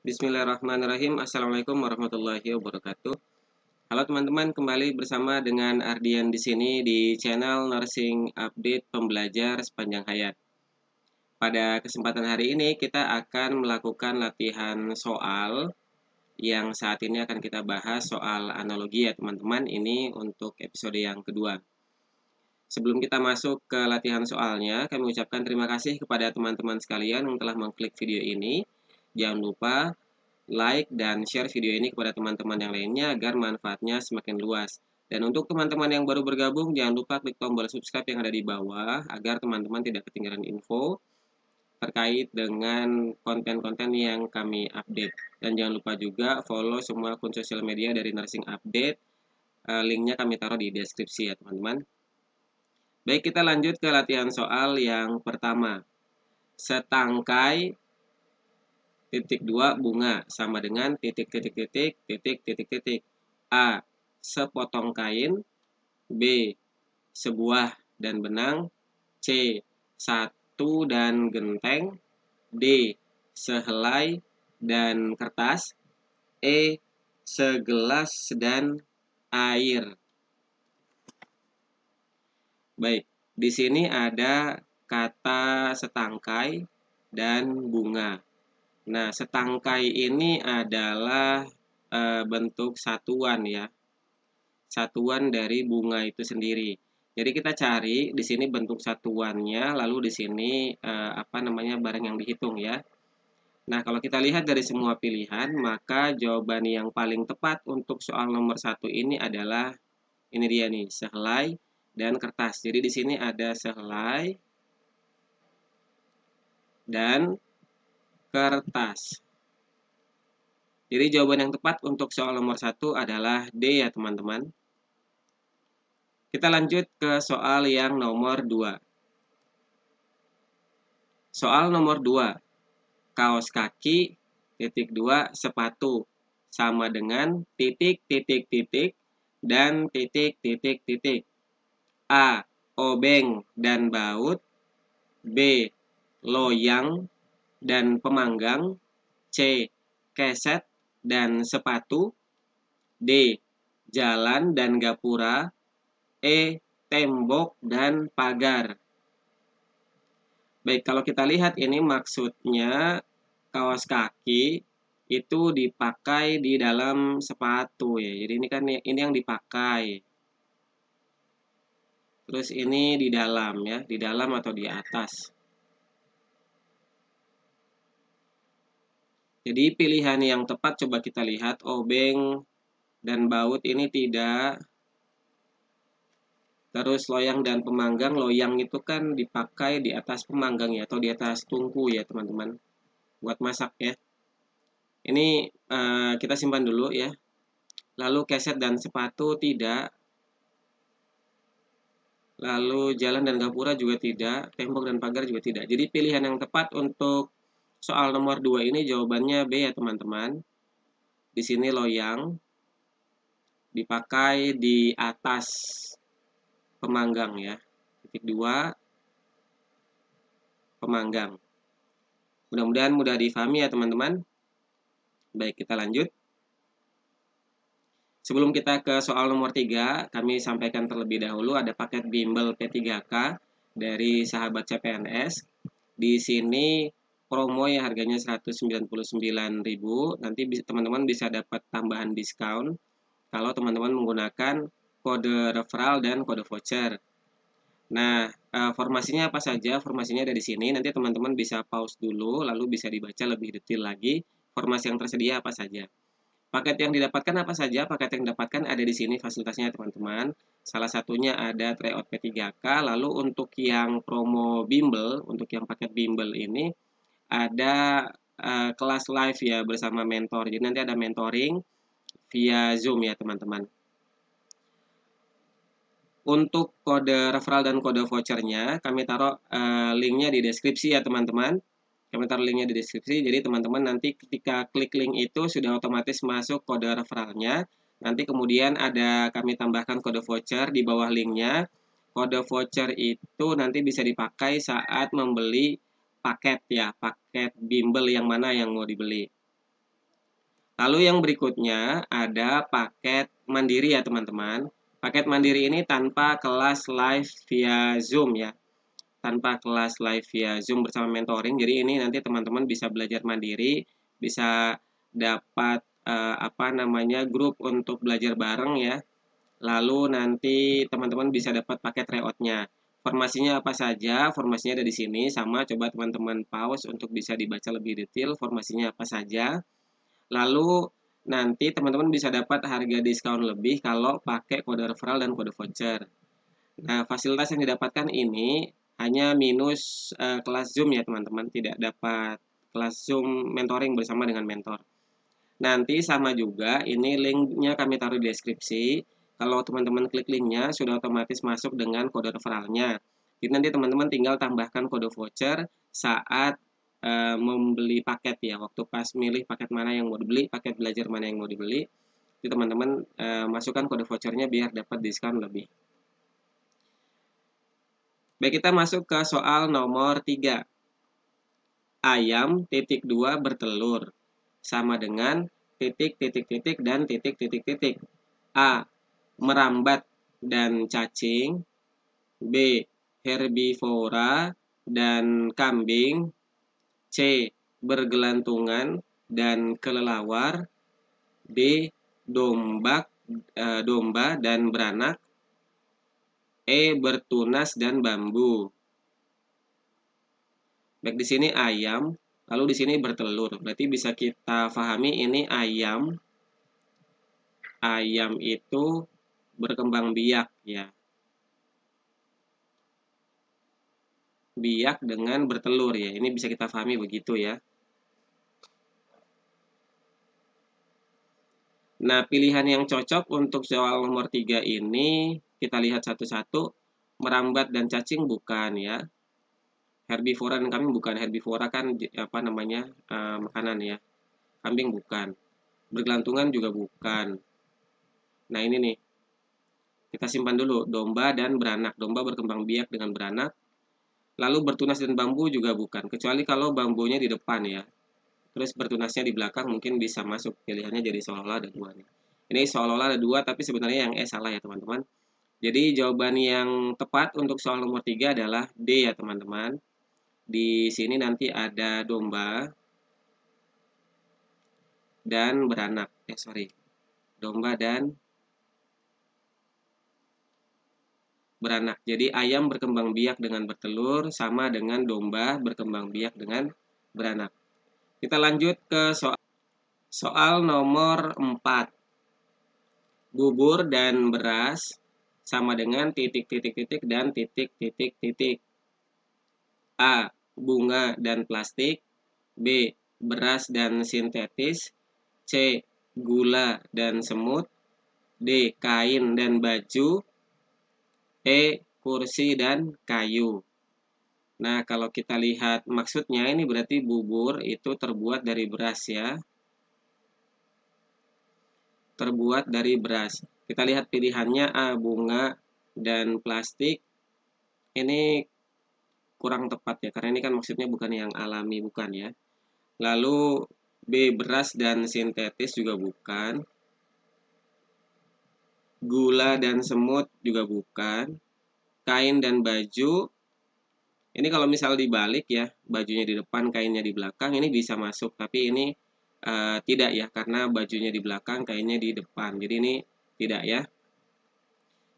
Bismillahirrahmanirrahim. Assalamualaikum warahmatullahi wabarakatuh. Halo teman-teman, kembali bersama dengan Ardian di sini di channel Nursing Update Pembelajar Sepanjang Hayat. Pada kesempatan hari ini kita akan melakukan latihan soal yang saat ini akan kita bahas soal analogi ya teman-teman. Ini untuk episode yang kedua. Sebelum kita masuk ke latihan soalnya, kami ucapkan terima kasih kepada teman-teman sekalian yang telah mengklik video ini. Jangan lupa like dan share video ini kepada teman-teman yang lainnya agar manfaatnya semakin luas. Dan untuk teman-teman yang baru bergabung, jangan lupa klik tombol subscribe yang ada di bawah agar teman-teman tidak ketinggalan info terkait dengan konten-konten yang kami update. Dan jangan lupa juga follow semua akun sosial media dari Nursing Update. Linknya kami taruh di deskripsi ya teman-teman. Baik, kita lanjut ke latihan soal yang pertama. Setangkai titik 2 bunga sama dengan titik. A. Sepotong kain. B. Sebuah dan benang. C. Satu dan genteng. D. Sehelai dan kertas. E. Segelas dan air. Baik, di sini ada kata setangkai dan bunga. Nah, setangkai ini adalah bentuk satuan ya. Satuan dari bunga itu sendiri. Jadi kita cari di sini bentuk satuannya, lalu di sini barang yang dihitung ya. Nah, kalau kita lihat dari semua pilihan, maka jawaban yang paling tepat untuk soal nomor 1 ini adalah ini dia nih, sehelai dan kertas. Jadi di sini ada sehelai dan kertas. Jadi jawaban yang tepat untuk soal nomor 1 adalah D ya teman-teman. Kita lanjut ke soal yang nomor 2. Soal nomor 2. Kaos kaki, titik 2, sepatu. Sama dengan titik, dan titik. A. Obeng dan baut. B. Loyang dan pemanggang. C. Keset dan sepatu. D. Jalan dan gapura. E. Tembok dan pagar. Baik, kalau kita lihat ini maksudnya kaos kaki itu dipakai di dalam sepatu ya. Jadi ini kan ini yang dipakai. Terus ini di dalam ya, di dalam atau di atas. Jadi pilihan yang tepat coba kita lihat, obeng dan baut ini tidak. Terus loyang dan pemanggang, loyang itu kan dipakai di atas pemanggang ya, atau di atas tungku ya teman-teman, buat masak ya. Ini kita simpan dulu ya. Lalu keset dan sepatu tidak. Lalu jalan dan gapura juga tidak, tembok dan pagar juga tidak. Jadi pilihan yang tepat untuk soal nomor 2 ini jawabannya B ya teman-teman. Di sini loyang dipakai di atas pemanggang ya. Titik 2 pemanggang. Mudah-mudahan mudah difahami ya teman-teman. Baik, kita lanjut. Sebelum kita ke soal nomor 3, kami sampaikan terlebih dahulu ada paket bimbel P3K dari sahabat CPNS. Di sini promo yang harganya 199.000. Nanti teman-teman bisa dapat tambahan diskon kalau teman-teman menggunakan kode referral dan kode voucher. Nah, formasinya apa saja? Formasinya ada di sini. Nanti teman-teman bisa pause dulu, lalu bisa dibaca lebih detail lagi formasi yang tersedia apa saja. Paket yang didapatkan apa saja? Paket yang didapatkan ada di sini fasilitasnya teman-teman. Salah satunya ada tryout P3K. Lalu untuk yang promo bimbel, untuk yang paket bimbel ini ada kelas live ya bersama mentor. Jadi nanti ada mentoring via Zoom ya teman-teman. Untuk kode referral dan kode vouchernya kami taruh linknya di deskripsi ya teman-teman. Kami taruh linknya di deskripsi. Jadi teman-teman nanti ketika klik link itu sudah otomatis masuk kode referralnya. Nanti kemudian ada kami tambahkan kode voucher di bawah linknya. Kode voucher itu nanti bisa dipakai saat membeli paket ya, paket bimbel yang mana yang mau dibeli. Lalu yang berikutnya ada paket mandiri ya teman-teman. Paket mandiri ini tanpa kelas live via Zoom ya. Tanpa kelas live via Zoom bersama mentoring. Jadi ini nanti teman-teman bisa belajar mandiri, bisa dapat grup untuk belajar bareng ya. Lalu nanti teman-teman bisa dapat paket tryout-nya. Formasinya apa saja? Formasinya ada di sini. Sama, coba teman-teman pause untuk bisa dibaca lebih detail. Formasinya apa saja? Lalu nanti teman-teman bisa dapat harga diskon lebih kalau pakai kode referral dan kode voucher. Nah, fasilitas yang didapatkan ini hanya minus kelas Zoom ya teman-teman. Tidak dapat kelas Zoom mentoring bersama dengan mentor. Nanti sama juga, ini linknya kami taruh di deskripsi. Kalau teman-teman klik linknya, sudah otomatis masuk dengan kode referralnya. Jadi nanti teman-teman tinggal tambahkan kode voucher saat membeli paket ya. Waktu pas milih paket mana yang mau dibeli, paket belajar mana yang mau dibeli. Jadi teman-teman masukkan kode vouchernya biar dapat diskon lebih. Baik, kita masuk ke soal nomor 3. Ayam titik 2 bertelur sama dengan titik titik titik dan titik titik titik. A. Merambat dan cacing. B. Herbivora dan kambing. C. Bergelantungan dan kelelawar. D. Domba dan beranak. E. Bertunas dan bambu. Baik, di sini ayam, lalu di sini bertelur. Berarti bisa kita pahami ini ayam. Ayam itu berkembang biak ya. Biak dengan bertelur ya. Ini bisa kita pahami begitu ya. Nah, pilihan yang cocok untuk soal nomor 3 ini kita lihat satu-satu. Merambat dan cacing bukan ya. Herbivora dan kambing bukan. Herbivora kan makanan ya. Kambing bukan. Bergelantungan juga bukan. Nah, ini nih. Kita simpan dulu. Domba dan beranak. Domba berkembang biak dengan beranak. Lalu bertunas dan bambu juga bukan. Kecuali kalau bambunya di depan ya. Terus bertunasnya di belakang mungkin bisa masuk. Pilihannya jadi seolah-olah ada 2 nih. Ini seolah-olah ada 2 tapi sebenarnya yang E salah ya teman-teman. Jadi jawaban yang tepat untuk soal nomor 3 adalah D ya teman-teman. Di sini nanti ada domba dan beranak. Domba dan beranak. Jadi ayam berkembang biak dengan bertelur sama dengan domba berkembang biak dengan beranak. Kita lanjut ke soal nomor 4. Bubur dan beras sama dengan titik titik titik dan titik titik titik. A. Bunga dan plastik. B. Beras dan sintetis. C. Gula dan semut. D. Kain dan baju. E. Kursi dan kayu. Nah, kalau kita lihat maksudnya ini berarti bubur itu terbuat dari beras ya. Terbuat dari beras. Kita lihat pilihannya A. Bunga dan plastik. Ini kurang tepat ya, karena ini kan maksudnya bukan yang alami, bukan ya. Lalu B. Beras dan sintetis juga bukan. Gula dan semut juga bukan. Kain dan baju. Ini kalau misal dibalik ya, bajunya di depan, kainnya di belakang, ini bisa masuk. Tapi ini tidak ya, karena bajunya di belakang, kainnya di depan. Jadi ini tidak ya.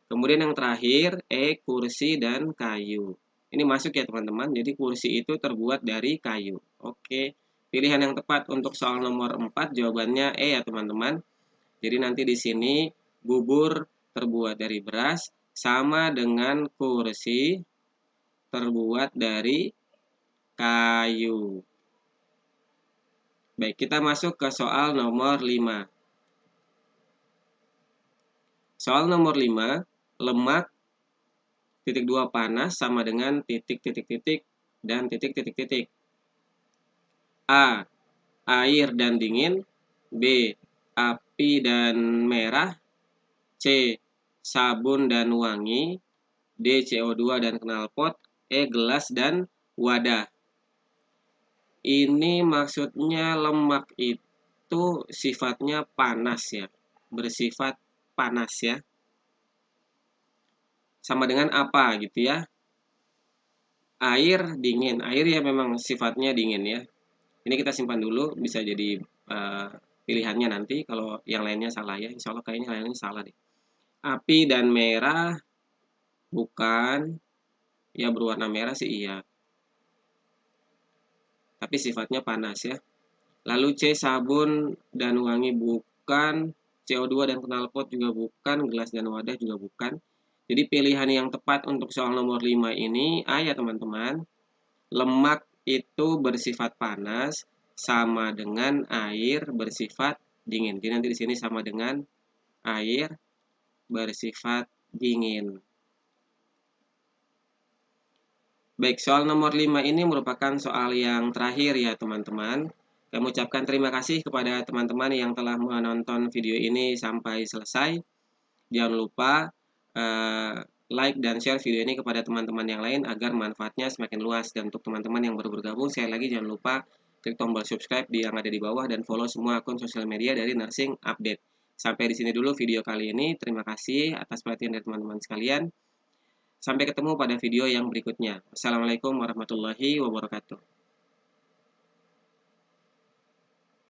Kemudian yang terakhir, E. Kursi dan kayu. Ini masuk ya teman-teman. Jadi kursi itu terbuat dari kayu. Oke. Pilihan yang tepat untuk soal nomor 4 jawabannya E ya teman-teman. Jadi nanti di sini bubur terbuat dari beras sama dengan kursi terbuat dari kayu. Baik, kita masuk ke soal nomor 5. Soal nomor 5, lemak titik 2 panas sama dengan titik titik titik dan titik titik titik. A. Air dan dingin. B. Api dan merah. C. Sabun dan wangi. D. CO2 dan knalpot. E. Gelas dan wadah. Ini maksudnya lemak itu itu sifatnya panas ya, bersifat panas ya. Sama dengan apa gitu ya? Air dingin. Air ya memang sifatnya dingin ya. Ini kita simpan dulu, bisa jadi pilihannya nanti kalau yang lainnya salah ya. Insya Allah kayaknya lainnya salah deh. Api dan merah bukan. Ya berwarna merah sih iya. Tapi sifatnya panas ya. Lalu C, sabun dan wangi bukan. CO2 dan knalpot juga bukan. Gelas dan wadah juga bukan. Jadi pilihan yang tepat untuk soal nomor 5 ini A ya teman-teman. Lemak itu bersifat panas sama dengan air bersifat dingin. Jadi nanti di sini sama dengan air bersifat dingin. Baik, soal nomor 5 ini merupakan soal yang terakhir ya teman-teman. Kami ucapkan terima kasih kepada teman-teman yang telah menonton video ini sampai selesai. Jangan lupa like dan share video ini kepada teman-teman yang lain agar manfaatnya semakin luas. Dan untuk teman-teman yang baru bergabung, sekali lagi jangan lupa klik tombol subscribe yang ada di bawah dan follow semua akun sosial media dari Nursing Update. Sampai di sini dulu video kali ini. Terima kasih atas perhatian dari teman-teman sekalian. Sampai ketemu pada video yang berikutnya. Assalamualaikum warahmatullahi wabarakatuh.